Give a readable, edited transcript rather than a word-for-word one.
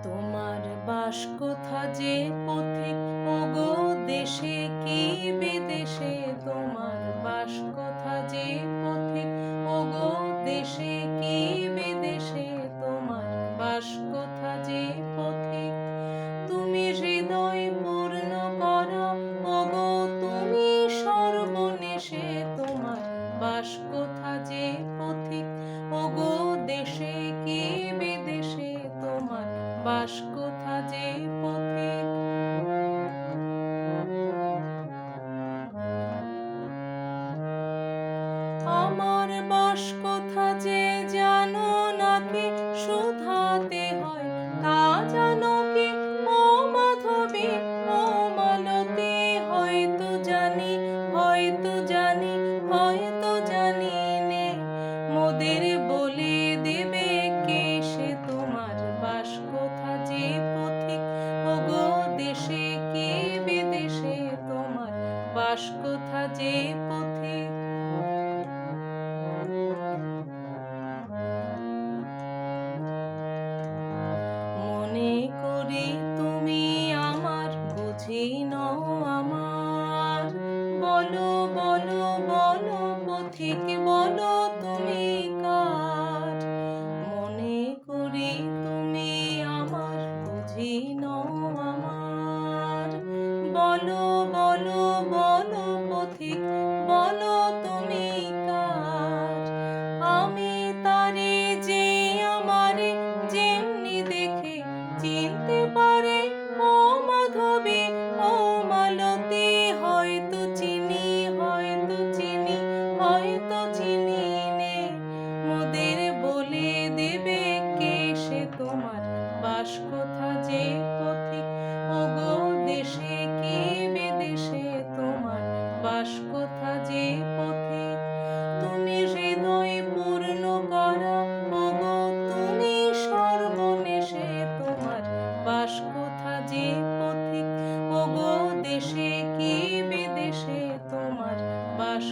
তোমার বাস কোথা যে পথিক, ওগো দেশে কি বিদেশে? তোমার বাস কোথা যে পথিক, ওগো দেশে কি বিদেশে? তোমার বাস কোথা যে পথিক, তুমি হৃদয় পূর্ণ করো, ওগো তুমি সর্বনেশে। তোমার বাস কোথা যে পথিক, ওগো দেশে কি বিদেশে? তোমার বাস কোথা যে পথিক। আমার বাস কোথা যে জানো নাকি? শুধাতে হয় তা জানো কি? ও মাধবী, ও মালতী, হয়তো জানি, হয়তো জানি, হয়তো জানি নে। মোদের বলে দেবে কে সে? তোমার বাস কোথা যে পথিক, ওগো দেশে কি বিদেশে? তোমার বাস কোথা যে পথিক। মনে করি তুমি আমার, বুঝি নও আমার। বলো বলো বলো পথিক, বলো তুমি কার? মনে করি তুমি আমার, বুঝি নও আমার। বলো বলো বলো পথিক, বলো তুমি কার? আমি তারে যে আমারে যেমনি দেখে চিনতে পারে, ও মাধবী, ও মালতী, হয়তো চিনি, হয়তো চিনি, হয়তো চিনি নে। মোদের বলে দেবে কে সে? তোমার বাস কোথা যে পথিক, ওগো দেশে কি বিদেশে? তোমার বাস কোথা যে পথিক, তুমি হৃদয় পূর্ণ করো, ওগো তুমি সর্বনেশে। তোমার বাস কোথা যে পথিক, ওগো দেশে কি বিদেশে? তোমার বাস